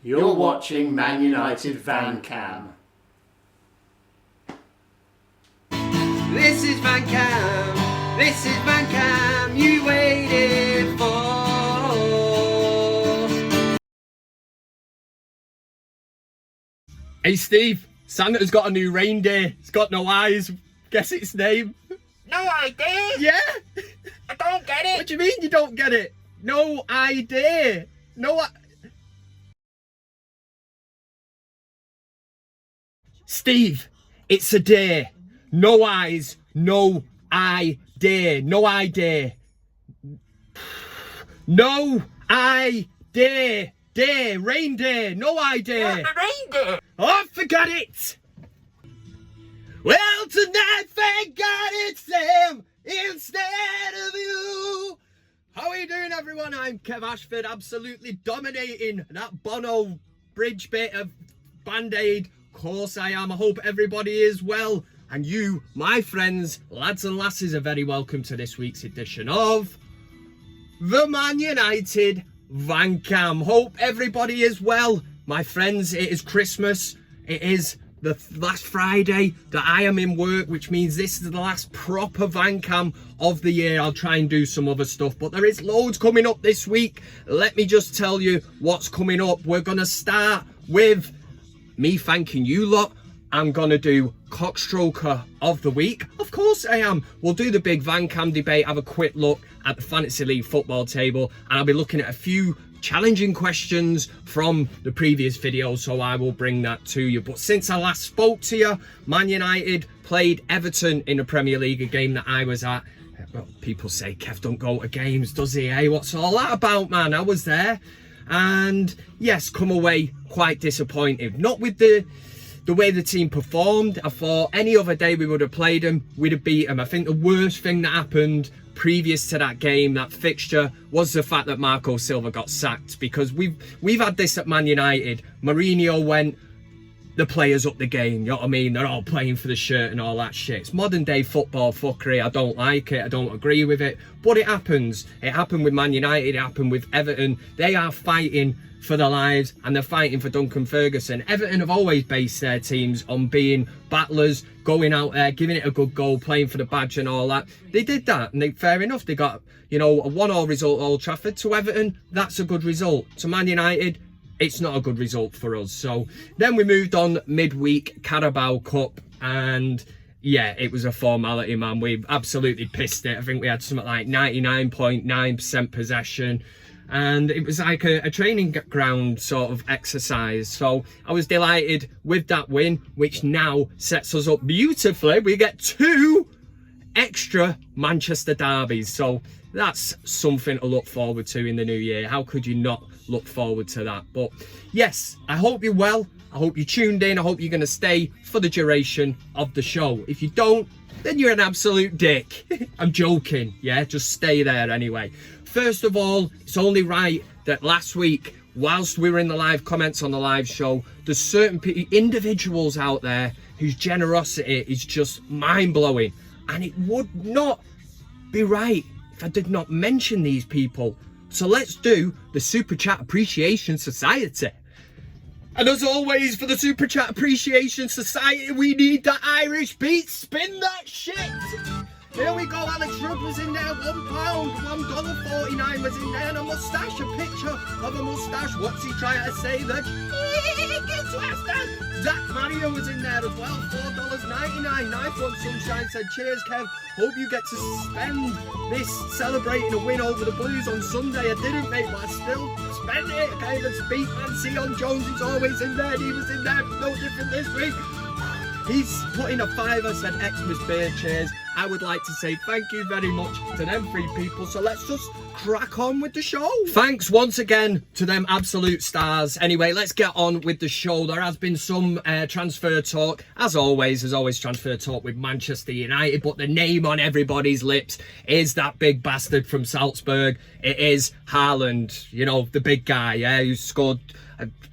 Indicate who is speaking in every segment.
Speaker 1: You're watching ManUtd VanCam.
Speaker 2: This is VanCam. This is VanCam. You waited for.
Speaker 3: Hey Steve, Santa's got a new reindeer. It's got no eyes. Guess its name.
Speaker 4: No idea.
Speaker 3: Yeah.
Speaker 4: I don't get it.
Speaker 3: What do you mean you don't get it? No idea. Steve, it's a day. No eyes, no idea. No idea. No idea. Day, reindeer, no idea.
Speaker 4: Reindeer.
Speaker 3: Oh, forget it. Well, tonight, thank God it's them instead of you. How are you doing, everyone? I'm Kev Ashford, absolutely dominating that Bono bridge bit of Band-Aid. Of course I am. I hope everybody is well. And you, my friends, lads and lasses, are very welcome to this week's edition of the ManUtd VanCam. Hope everybody is well. My friends, it is Christmas. It is the last Friday that I am in work, which means this is the last proper VanCam of the year. I'll try and do some other stuff, but there is loads coming up this week. Let me just tell you what's coming up. We're going to start with me thanking you lot. I'm going to do CockStroker of the week. Of course I am. We'll do the big VanCam debate, have a quick look at the Fantasy League football table, and I'll be looking at a few challenging questions from the previous video, so I will bring that to you. But since I last spoke to you, Man United played Everton in the Premier League, a game that I was at. Well, people say Kev don't go to games, does he? Hey, what's all that about, man? I was there, and yes, come away quite disappointed. Not with the way the team performed. I thought any other day we would have played them, we'd have beat them. I think the worst thing that happened previous to that game, that fixture, was the fact that Marco Silva got sacked, because we've had this at Man United. Mourinho went, the players up the game, you know what I mean? They're all playing for the shirt and all that shit. It's modern day football fuckery. I don't like it. I don't agree with it. But it happens. It happened with Man United. It happened with Everton. They are fighting for their lives, and they're fighting for Duncan Ferguson. Everton have always based their teams on being battlers, going out there, giving it a good goal, playing for the badge and all that. They did that, and fair enough. They got, you know, a 1-1 result at Old Trafford. To Everton, that's a good result. To Man United, it's not a good result for us. So then we moved on midweek, Carabao Cup, and yeah, it was a formality, man. We absolutely pissed it. I think we had something like 99.9% possession, and it was like a training ground sort of exercise. So I was delighted with that win, which now sets us up beautifully. We get 2 extra Manchester derbies, so that's something to look forward to in the new year. How could you not look forward to that? But yes, I hope you're well. I hope you tuned in. I hope you're going to stay for the duration of the show. If you don't, then you're an absolute dick. I'm joking. Yeah, just stay there anyway. First of all, it's only right that last week, whilst we were in the live comments on the live show, there's certain individuals out there whose generosity is just mind-blowing. And it would not be right if I did not mention these people. So let's do the Super Chat Appreciation Society. And as always, for the Super Chat Appreciation Society, we need the Irish beat. Spin that shit. Here we go. Alex Rudd was in there. £1, $1.49 was in there. And a moustache, a picture of a moustache. What's he trying to say? The Zach Mario was in there as well. $4.99. Nice one. Sunshine said, cheers, Kev. Hope you get to spend this celebrating a win over the Blues on Sunday. I didn't, mate, but I still spend it. Okay, let's beat man. Sion Jones is always in there. He was in there. No different this week. He's put in a $5, said Xmas beer, cheers. I would like to say thank you very much to them 3 people. So let's just crack on with the show. Thanks once again to them absolute stars. Anyway, let's get on with the show. There has been some transfer talk. As always, there's always transfer talk with Manchester United. But the name on everybody's lips is that big bastard from Salzburg. It is Haaland, you know, the big guy, yeah, who scored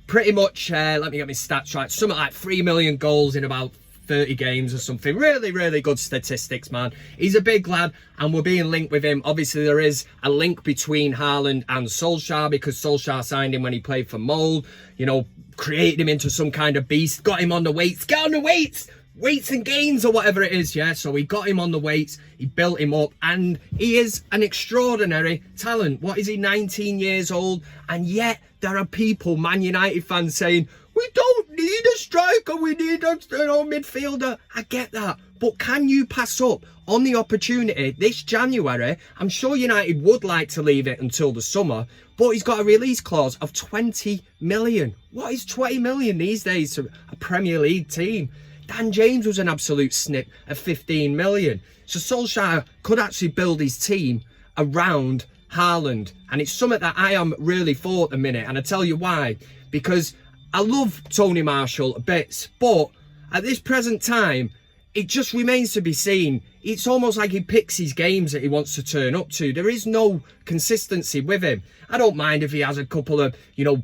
Speaker 3: pretty much, let me get my stats right, something like 3 million goals in about 30 games or something. Really, really good statistics, man. He's a big lad, and we're being linked with him. Obviously, there is a link between Haaland and Solskjaer, because Solskjaer signed him when he played for Mold, you know, created him into some kind of beast, got him on the weights. Get on the weights! Weights and gains or whatever it is, yeah? So he got him on the weights, he built him up, and he is an extraordinary talent. What is he, 19 years old? And yet, there are people, Man United fans, saying, we don't need a striker, we need a midfielder. I get that, but can you pass up on the opportunity this January? I'm sure United would like to leave it until the summer, but he's got a release clause of 20 million. What is 20 million these days to a Premier League team? Dan James was an absolute snip of 15 million. So Solskjaer could actually build his team around Haaland. And it's something that I am really for at the minute. And I tell you why. Because I love Tony Marshall a bit. But at this present time, it just remains to be seen. It's almost like he picks his games that he wants to turn up to. There is no consistency with him. I don't mind if he has a couple of,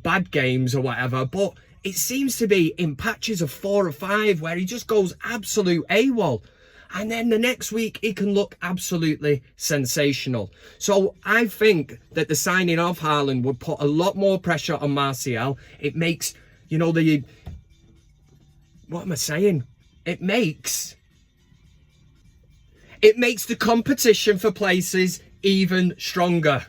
Speaker 3: bad games or whatever. But it seems to be in patches of 4 or 5 where he just goes absolute AWOL. And then the next week, he can look absolutely sensational. So I think that the signing of Haaland would put a lot more pressure on Martial. It makes, what am I saying? It makes the competition for places even stronger.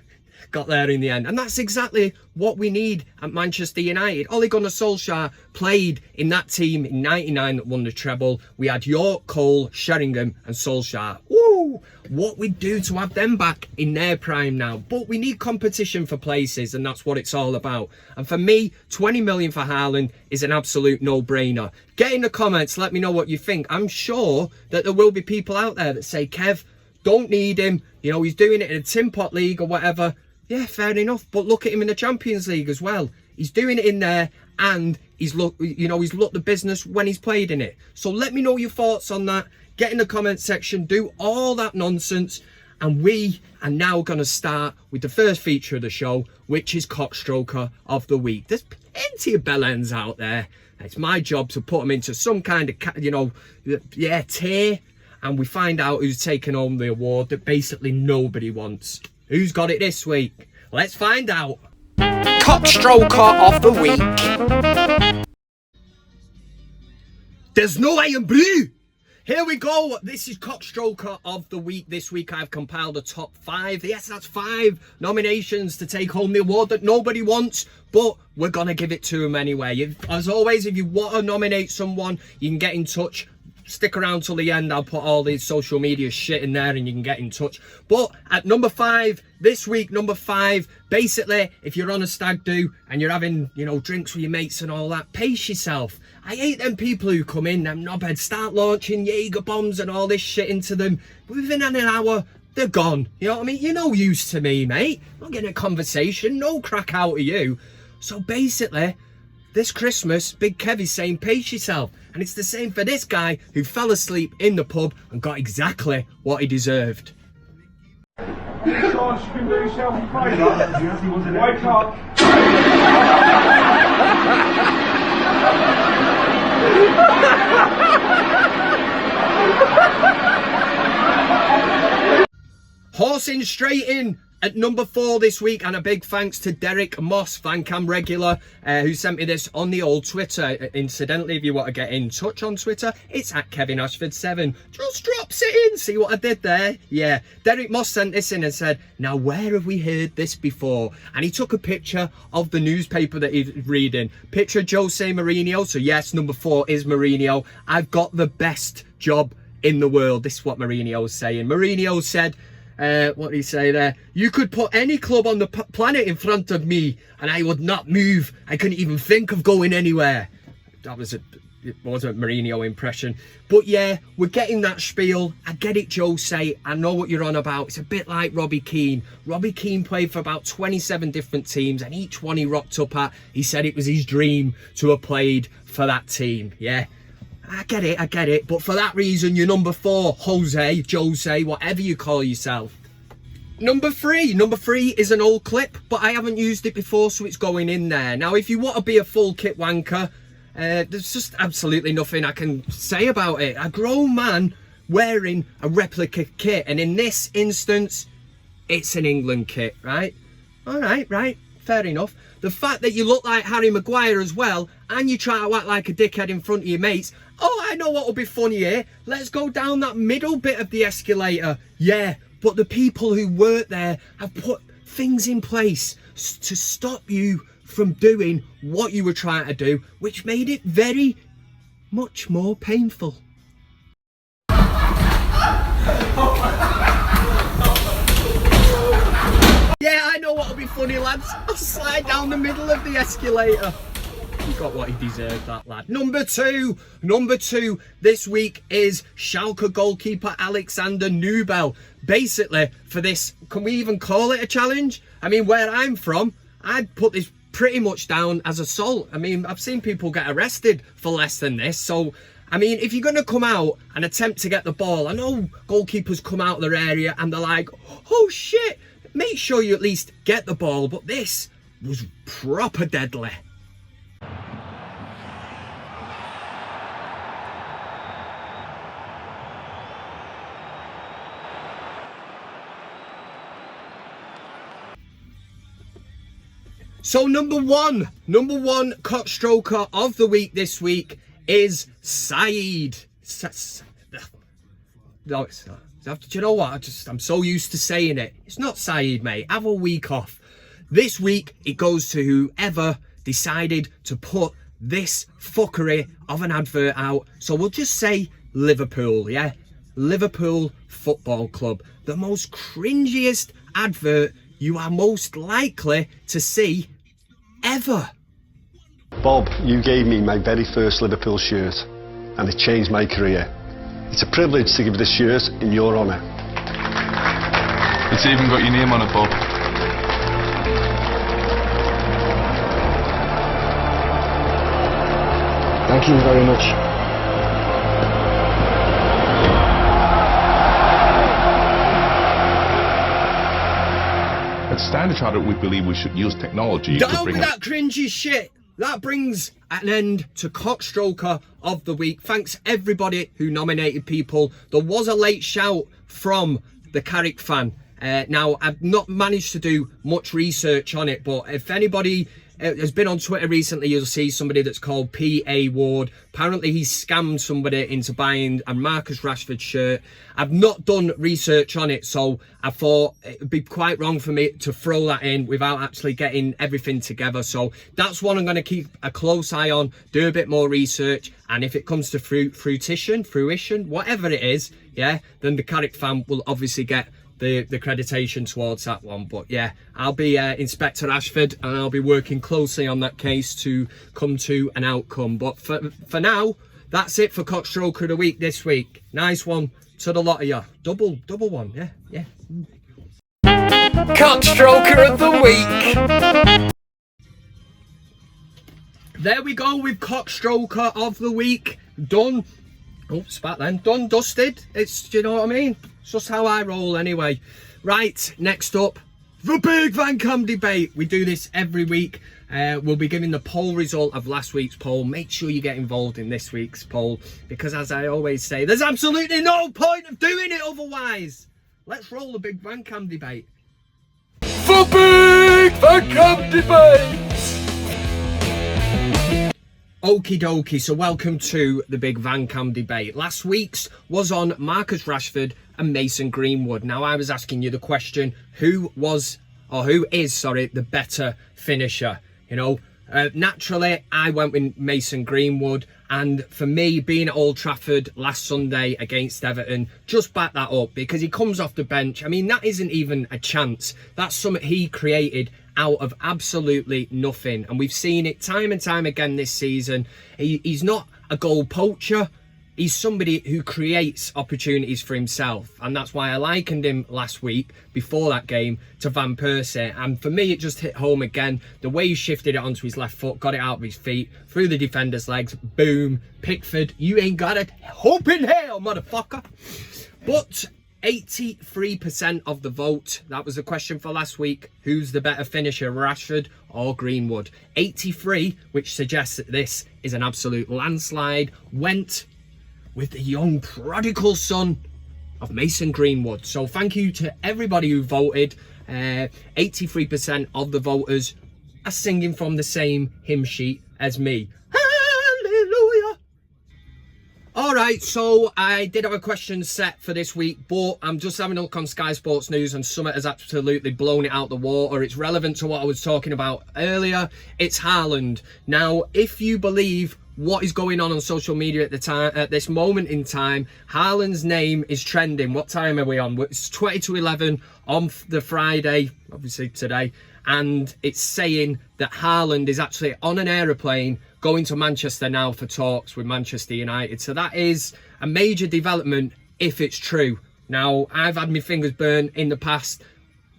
Speaker 3: Got there in the end. And that's exactly what we need at Manchester United. Ole Gunnar Solskjaer played in that team in '99 that won the treble. We had York, Cole, Sheringham and Solskjaer. Woo! What we'd do to have them back in their prime now. But we need competition for places, and that's what it's all about. And for me, 20 million for Haaland is an absolute no-brainer. Get in the comments, let me know what you think. I'm sure that there will be people out there that say, Kev, don't need him. He's doing it in a Tin Pot League or whatever. Yeah, fair enough. But look at him in the Champions League as well. He's doing it in there, and he's looked the business when he's played in it. So let me know your thoughts on that. Get in the comment section, do all that nonsense, and we are now going to start with the first feature of the show, which is CockStroker of the Week. There's plenty of bellends out there. It's my job to put them into some kind of, tier, and we find out who's taken home the award that basically nobody wants. Who's got it this week? Let's find out.
Speaker 1: CockStroker of the Week.
Speaker 3: There's no iron blue. Here we go. This is CockStroker of the Week. This week I've compiled a top 5. Yes, that's 5 nominations to take home the award that nobody wants, but we're going to give it to them anyway. As always, if you want to nominate someone, you can get in touch. Stick around till the end. I'll put all these social media shit in there and you can get in touch. But at number 5, this week, number 5, basically, if you're on a stag do and you're having, drinks with your mates and all that, pace yourself. I hate them people who come in, them knobheads, start launching Jaeger bombs and all this shit into them. Within an hour, they're gone. You know what I mean? You're no use to me, mate. I'm not getting a conversation, no crack out of you. So basically, this Christmas, Big Kev is saying pace yourself. And it's the same for this guy who fell asleep in the pub and got exactly what he deserved.
Speaker 5: Wake up.
Speaker 3: Horsing straight in at number 4 this week, and a big thanks to Derek Moss, VanCam regular, who sent me this on the old Twitter. Incidentally, if you want to get in touch on Twitter, it's at KevinAshford7. Just drops it in. See what I did there? Yeah. Derek Moss sent this in and said, now where have we heard this before? And he took a picture of the newspaper that he's reading. Picture of Jose Mourinho. So yes, number 4 is Mourinho. I've got the best job in the world. This is what Mourinho was saying. Mourinho said, what did he say there? You could put any club on the planet in front of me and I would not move. I couldn't even think of going anywhere. It was a Mourinho impression. But yeah, we're getting that spiel. I get it, Jose. I know what you're on about. It's a bit like Robbie Keane. Robbie Keane played for about 27 different teams, and each one he rocked up at, he said it was his dream to have played for that team. Yeah. I get it, but for that reason, you're number 4, Jose, whatever you call yourself. Number 3 is an old clip, but I haven't used it before, so it's going in there. Now, if you want to be a full kit wanker, There's just absolutely nothing I can say about it. A grown man wearing a replica kit, and in this instance, it's an England kit, right? All right, right, fair enough. The fact that you look like Harry Maguire as well, and you try to act like a dickhead in front of your mates. Oh, I know what will be funny here. Let's go down that middle bit of the escalator. Yeah, but the people who work there have put things in place to stop you from doing what you were trying to do, which made it very much more painful. Yeah, I know what'll be funny, lads. I'll slide down the middle of the escalator. He got what he deserved, that lad. Number two this week is Schalke goalkeeper Alexander Nubel. Basically, for this, can we even call it a challenge? I mean, where I'm from, I'd put this pretty much down as assault. I mean, I've seen people get arrested for less than this. So, I mean, if you're going to come out and attempt to get the ball, I know goalkeepers come out of their area and they're like, oh shit, make sure you at least get the ball. But this was proper deadly. So number one CockStroker of the week this week is Saeed. No, it's not. Do you know what? I'm so used to saying it. It's not Saeed, mate. Have a week off. This week, it goes to whoever decided to put this fuckery of an advert out. So we'll just say Liverpool, yeah? Liverpool Football Club. The most cringiest advert you are most likely to see ever.
Speaker 6: Bob, you gave me my very first Liverpool shirt and it changed my career. It's a privilege to give this shirt in your honour.
Speaker 7: It's even got your name on it, Bob.
Speaker 6: Thank you very much.
Speaker 7: At Standard Chartered, we believe we should use technology to
Speaker 3: Down
Speaker 7: bring
Speaker 3: with that cringy shit. That brings an end to CockStroker of the week. Thanks everybody who nominated people. There was a late shout from the Carrick fan. Now, I've not managed to do much research on it, but if anybody has been on Twitter recently, you'll see somebody that's called P.A. Ward. Apparently, he scammed somebody into buying a Marcus Rashford shirt. I've not done research on it, so I thought it would be quite wrong for me to throw that in without actually getting everything together. So that's one I'm going to keep a close eye on, do a bit more research, and if it comes to fruition, whatever it is, yeah, then the Carrick fan will obviously get the accreditation towards that one. But yeah, I'll be Inspector Ashford and I'll be working closely on that case to come to an outcome. But for now, that's it for CockStroker of the week this week. Nice one to the lot of you. Double one, yeah.
Speaker 1: CockStroker of the week.
Speaker 3: There we go with CockStroker of the week. Done. Oh, spat then. Done, dusted. It's, do you know what I mean? It's just how I roll anyway. Right, next up, the Big VanCam Debate. We do this every week. We'll be giving the poll result of last week's poll. Make sure you get involved in this week's poll, because as I always say, there's absolutely no point of doing it otherwise. Let's roll the Big VanCam Debate.
Speaker 1: The Big VanCam Debate.
Speaker 3: Okie dokie, so welcome to the Big VanCam Debate. Last week's was on Marcus Rashford and Mason Greenwood. Now, I was asking you the question, who is the better finisher? You know, naturally, I went with Mason Greenwood. And for me, being at Old Trafford last Sunday against Everton, just back that up, because he comes off the bench. I mean, that isn't even a chance. That's something he created out of absolutely nothing. And we've seen it time and time again this season. He's not a goal poacher. He's somebody who creates opportunities for himself. And that's why I likened him last week, before that game, to Van Persie. And for me, it just hit home again. The way he shifted it onto his left foot, got it out of his feet, through the defender's legs, boom. Pickford, you ain't got it. Hope in hell, motherfucker. But 83% of the vote. That was the question for last week. Who's the better finisher, Rashford or Greenwood? 83, which suggests that this is an absolute landslide, went with the young prodigal son of Mason Greenwood. So thank you to everybody who voted. 83% of the voters are singing from the same hymn sheet as me. Hallelujah. All right, so I did have a question set for this week, but I'm just having a look on Sky Sports News and Summit has absolutely blown it out the water. It's relevant to what I was talking about earlier. It's Haaland. Now, if you believe what is going on social media at the time, at this moment in time, Haaland's name is trending. What time are we on? It's 20 to 11 on the Friday, obviously today, and it's saying that Haaland is actually on an aeroplane going to Manchester now for talks with Manchester United. So that is a major development if it's true. Now, I've had my fingers burnt in the past.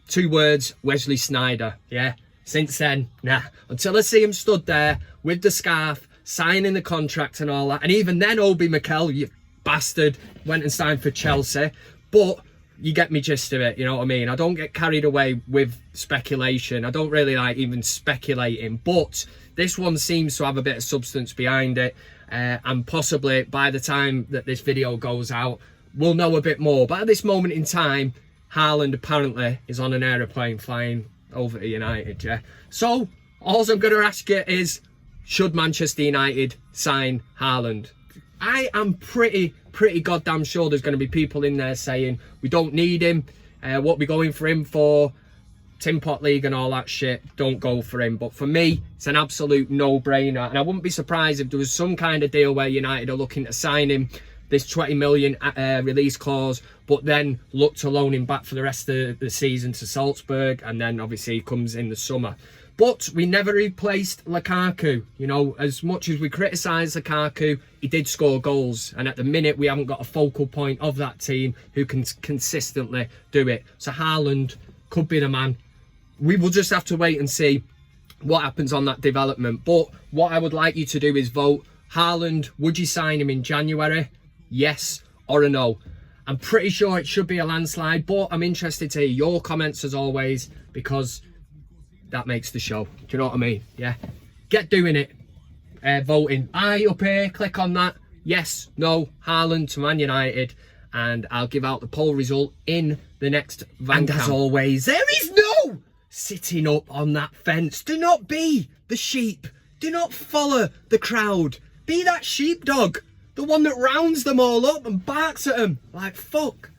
Speaker 3: 2 words, Wesley Sneijder. Yeah, since then, nah. Until I see him stood there with the scarf, signing the contract and all that. And even then, Obi Mikel, you bastard, went and signed for Chelsea. But you get me gist of it, you know what I mean? I don't get carried away with speculation. I don't really like even speculating. But this one seems to have a bit of substance behind it. And possibly by the time that this video goes out, we'll know a bit more. But at this moment in time, Haaland apparently is on an aeroplane flying over to United, yeah? So, all I'm going to ask you is, should Manchester United sign Haaland? I am pretty goddamn sure there's going to be people in there saying, we don't need him, what we going for him for, Tin Pot League and all that shit, don't go for him. But for me, it's an absolute no-brainer. And I wouldn't be surprised if there was some kind of deal where United are looking to sign him, this 20 million release clause, but then look to loan him back for the rest of the season to Salzburg, and then obviously he comes in the summer. But we never replaced Lukaku. You know, as much as we criticise Lukaku, he did score goals. And at the minute, we haven't got a focal point of that team who can consistently do it. So Haaland could be the man. We will just have to wait and see what happens on that development. But what I would like you to do is vote. Haaland, would you sign him in January? Yes or a no? I'm pretty sure it should be a landslide, but I'm interested to hear your comments as always, because that makes the show. Do you know what I mean? Yeah. Get doing it. Voting. Aye, up here. Click on that. Yes, no, Haaland to Man United. And I'll give out the poll result in the next VanCam. And as always, there is no sitting up on that fence. Do not be the sheep. Do not follow the crowd. Be that sheepdog. The one that rounds them all up and barks at them. Like, fuck.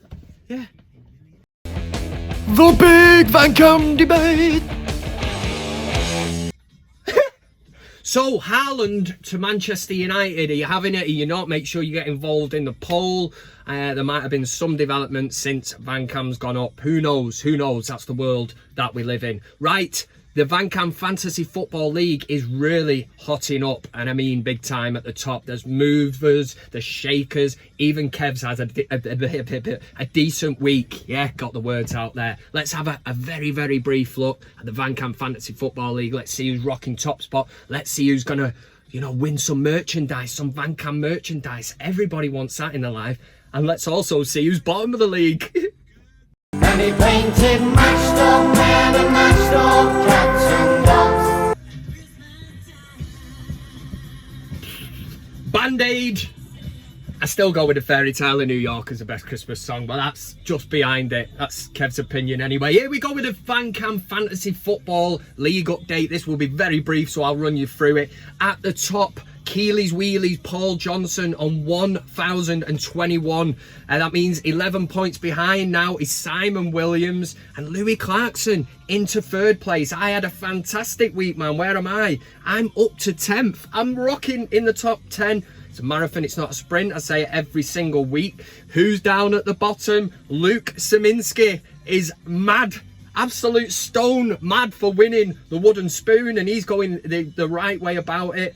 Speaker 3: Yeah.
Speaker 1: The Big VanCam Debate.
Speaker 3: So, Haaland to Manchester United, are you having it? Are you not? Make sure you get involved in the poll. There might have been some development since VanCam's gone up. Who knows? Who knows? That's the world that we live in. Right, the VanCam Fantasy Football League is really hotting up. And I mean big time at the top. There's movers, there's shakers. Even Kev's has a decent week. Yeah, got the words out there. Let's have a very, very brief look at the VanCam Fantasy Football League. Let's see who's rocking top spot. Let's see who's going to, you know, win some merchandise, some VanCam merchandise. Everybody wants that in their life. And let's also see who's bottom of the league.
Speaker 8: And he painted matched up men and matched up cats and dogs.
Speaker 3: Band-Aid. I still go with the Fairy Tale in New York as the best Christmas song, but that's just behind it. That's Kev's opinion anyway. Here we go with the VanCam Fantasy Football League update. This will be very brief, so I'll run you through it. At the top, Keely's Wheelies Paul Johnson on 1,021. That means 11 points behind now is Simon Williams and Louis Clarkson into third place. I had a fantastic week, man. Where am I? I'm up to 10th. I'm rocking in the top 10. It's a marathon, it's not a sprint. I say it every single week. Who's down at the bottom? Luke Seminski is mad. Absolute stone mad for winning the wooden spoon, and he's going the right way about it.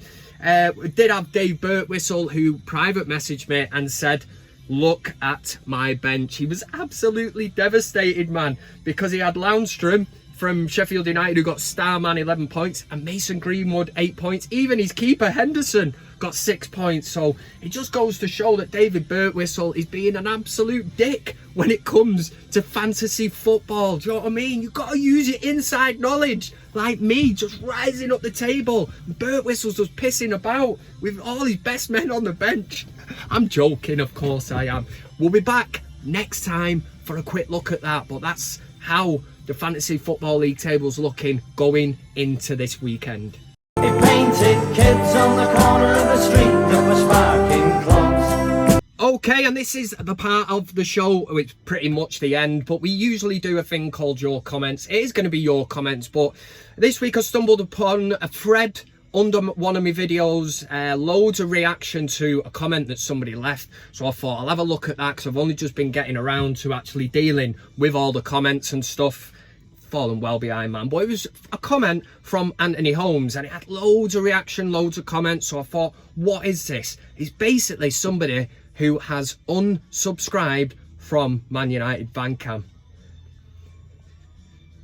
Speaker 3: We did have Dave Birtwhistle, who private messaged me and said, look at my bench. He was absolutely devastated, man, because he had Lundstrom, from Sheffield United, who got star man 11 points, and Mason Greenwood 8 points. Even his keeper Henderson got 6 points. So it just goes to show that David Birtwistle is being an absolute dick when it comes to fantasy football. Do you know what I mean? You've got to use your inside knowledge, like me, just rising up the table. Birtwhistle's just pissing about with all his best men on the bench. I'm joking, of course I am. We'll be back next time for a quick look at that, but that's how the Fantasy Football League table's looking going into this weekend.
Speaker 8: He painted kids on the corner of the street that were sparking clubs.
Speaker 3: Okay, and this is the part of the show, it's pretty much the end, but we usually do a thing called Your Comments. It is going to be your comments, but this week I stumbled upon a thread under one of my videos, loads of reaction to a comment that somebody left. So I thought I'll have a look at that, because I've only just been getting around to actually dealing with all the comments and stuff. Fallen well behind, man. But it was a comment from Anthony Holmes, and it had loads of reaction, loads of comments. So I thought, what is this? It's basically somebody who has unsubscribed from ManUtd VanCam.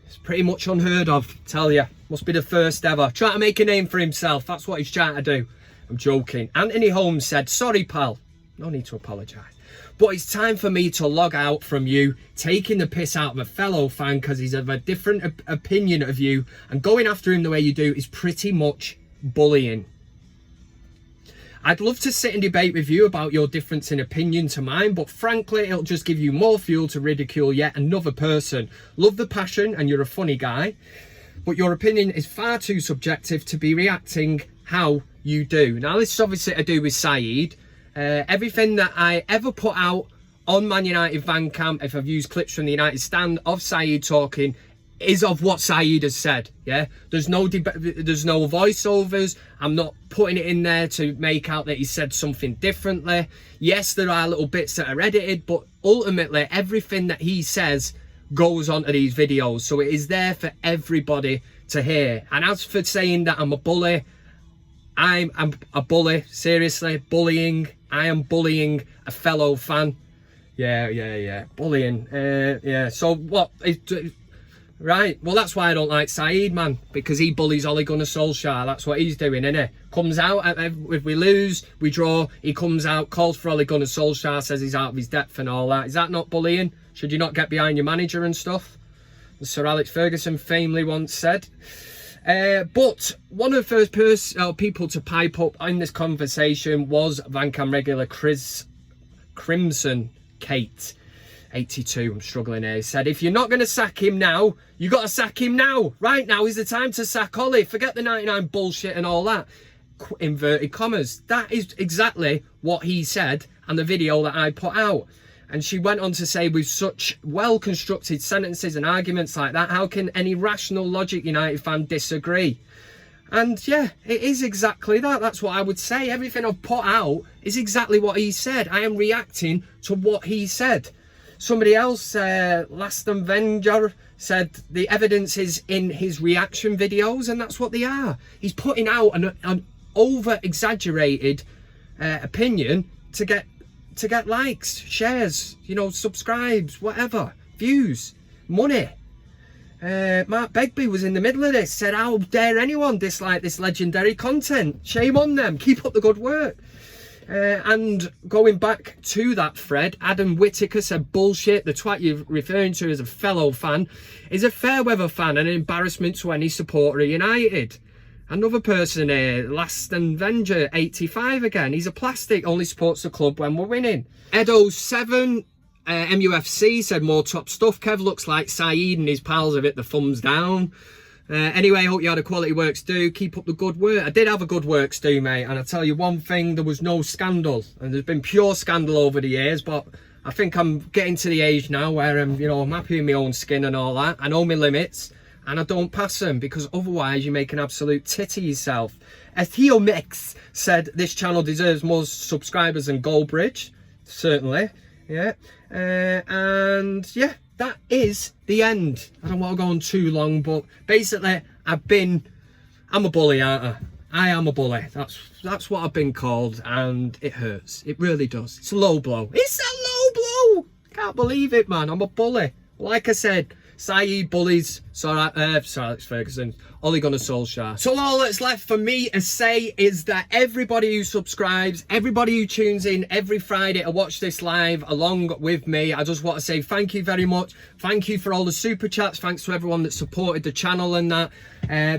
Speaker 3: It's pretty much unheard of, tell you. Must be the first ever. Trying to make a name for himself. That's what he's trying to do. I'm joking. Anthony Holmes said, sorry, pal. No need to apologise. But it's time for me to log out from you, taking the piss out of a fellow fan because he's of a different opinion of you, and going after him the way you do is pretty much bullying. I'd love to sit and debate with you about your difference in opinion to mine, but frankly, it'll just give you more fuel to ridicule yet another person. Love the passion, and you're a funny guy, but your opinion is far too subjective to be reacting how you do. Now, this is obviously to do with Saeed. Everything that I ever put out on ManUtd VanCam, if I've used clips from the United stand of Saeed talking, is of what Saeed has said. Yeah, there's no voiceovers. I'm not putting it in there to make out that he said something differently. Yes, there are little bits that are edited, but ultimately everything that he says goes onto these videos, so it is there for everybody to hear. And as for saying that I'm a bully, I'm a bully, seriously, bullying. I am bullying a fellow fan. Yeah, bullying. Yeah, so what? Right, well, that's why I don't like Saeed, man, because he bullies Ole Gunnar Solskjaer. That's what he's doing, innit? Comes out, if we lose, we draw, he comes out, calls for Ole Gunnar Solskjaer, says he's out of his depth and all that. Is that not bullying? Should you not get behind your manager and stuff? As Sir Alex Ferguson famously once said. But one of the first people to pipe up in this conversation was VanCam regular Crimson Kate 82. I'm struggling here. He said, if you're not going to sack him now, you got to sack him now. Right now is the time to sack Ollie. Forget the 99 bullshit and all that. Inverted commas. That is exactly what he said and the video that I put out. And she went on to say, with such well-constructed sentences and arguments like that, how can any rational logic United fan disagree? And yeah, it is exactly that. That's what I would say. Everything I've put out is exactly what he said. I am reacting to what he said. Somebody else, Last Avenger, said the evidence is in his reaction videos, and that's what they are. He's putting out an over-exaggerated opinion to get likes, shares, you know, subscribes, whatever, views, money. Mark Begbie was in the middle of this, said, how dare anyone dislike this legendary content? Shame on them, keep up the good work. And going back to that thread, Adam Whittaker said, bullshit, the twat you're referring to as a fellow fan is a fair weather fan and an embarrassment to any supporter of United. Another person here, Last Avenger 85 again, he's a plastic, only supports the club when we're winning. Edo7 MUFC said, more top stuff, Kev, looks like Saeed and his pals have hit the thumbs down. Anyway, hope you had a quality works do. Keep up the good work. I did have a good works do, mate, and I tell you one thing, there was no scandal, and there's been pure scandal over the years, but I think I'm getting to the age now where I'm, you know, I'm happy in my own skin and all that. I know my limits, and I don't pass them, because otherwise you make an absolute tit of yourself. Theo Mix said, this channel deserves more subscribers than Goldbridge. Certainly, yeah. And yeah, that is the end. I don't want to go on too long, but basically I'm a bully, aren't I? I am a bully. That's what I've been called, and it hurts. It really does. It's a low blow. It's a low blow. Can't believe it, man. I'm a bully. Like I said, Saeed bullies Sir Alex Ferguson, Ole Gunnar Solskjaer. So all that's left for me to say is that everybody who subscribes, everybody who tunes in every Friday to watch this live along with me, I just want to say thank you very much. Thank you for all the super chats. Thanks to everyone that supported the channel and that.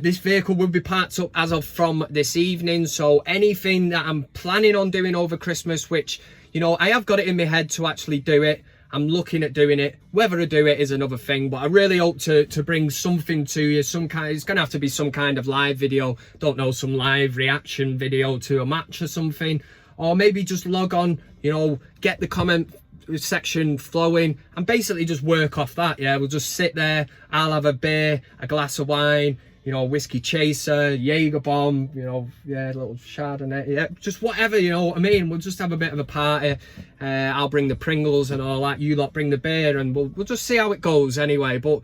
Speaker 3: This vehicle will be parked up as of from this evening, so anything that I'm planning on doing over Christmas, which, you know, I have got it in my head to actually do it. I'm looking at doing it. Whether I do it is another thing, but I really hope to bring something to you. It's going to have to be some kind of live video. Don't know, some live reaction video to a match or something. Or maybe just log on, you know, get the comment section flowing and basically just work off that. Yeah, we'll just sit there. I'll have a beer, a glass of wine, you know, whiskey chaser, Jaeger bomb, you know, yeah, a little Chardonnay, yeah, just whatever, you know what I mean. We'll just have a bit of a party. I'll bring the Pringles and all that. You lot bring the beer, and we'll just see how it goes anyway. But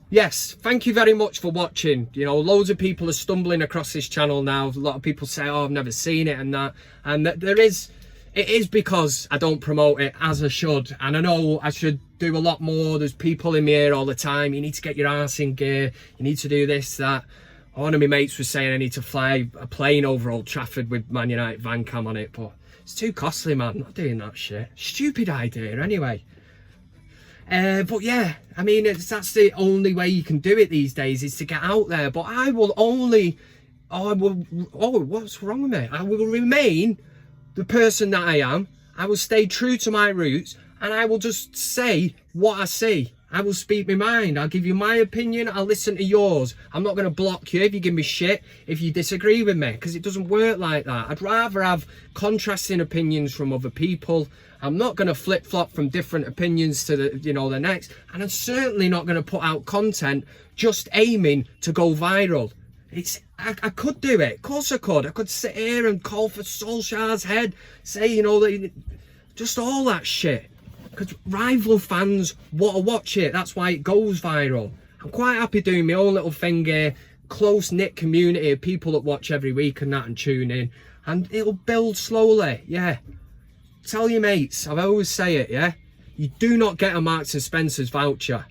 Speaker 3: yes, thank you very much for watching. You know, loads of people are stumbling across this channel now. A lot of people say, oh, I've never seen it and that. And it is because I don't promote it as I should. And I know I should do a lot more. There's people in my ear all the time. You need to get your ass in gear. You need to do this, that. One of my mates was saying I need to fly a plane over Old Trafford with ManUtd VanCam on it. But it's too costly, man. I'm not doing that shit. Stupid idea, anyway. But yeah, I mean, that's the only way you can do it these days, is to get out there. But I will only... oh, what's wrong with me? I will remain the person that I am. I will stay true to my roots, and I will just say what I see. I will speak my mind. I'll give you my opinion. I'll listen to yours. I'm not going to block you if you give me shit, if you disagree with me, because it doesn't work like that. I'd rather have contrasting opinions from other people. I'm not going to flip-flop from different opinions to the next, and I'm certainly not going to put out content just aiming to go viral. I could do it. Of course I could. I could sit here and call for Solskjaer's head, say, you know, just all that shit. Because rival fans want to watch it. That's why it goes viral. I'm quite happy doing my own little thing here. Close-knit community of people that watch every week and that and tune in. And it'll build slowly, yeah. Tell your mates. I always say it, yeah. You do not get a Marks and Spencer's voucher.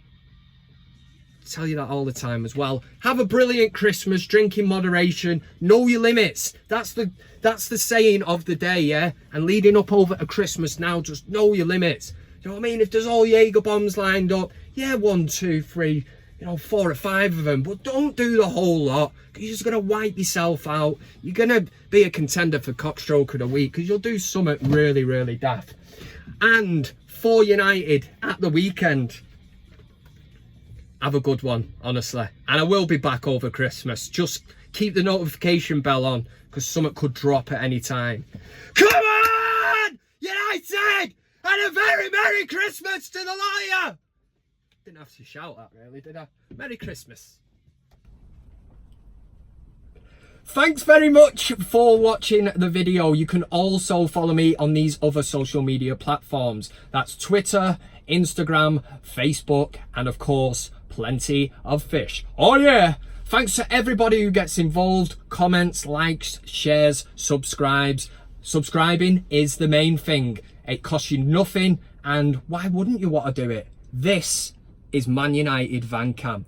Speaker 3: Tell you that all the time as well. Have a brilliant Christmas. Drink in moderation. Know your limits. That's the saying of the day, yeah. And leading up over to Christmas now, just know your limits. You know what I mean? If there's all Jaeger bombs lined up, yeah, 1, 2, 3, you know, 4 or 5 of them, but don't do the whole lot, because you're just gonna wipe yourself out. You're gonna be a contender for CockStroker of the week, because you'll do something really, really daft. And for United at the weekend, have a good one, honestly. And I will be back over Christmas. Just keep the notification bell on, because something could drop at any time. Come on, United! And a very Merry Christmas to the liar! Didn't have to shout that, really, did I? Merry Christmas. Thanks very much for watching the video. You can also follow me on these other social media platforms. That's Twitter, Instagram, Facebook, and of course, plenty of fish. Oh yeah! Thanks to everybody who gets involved, comments, likes, shares, subscribes. Subscribing is the main thing. It costs you nothing, and why wouldn't you want to do it? This is ManUtd VanCam.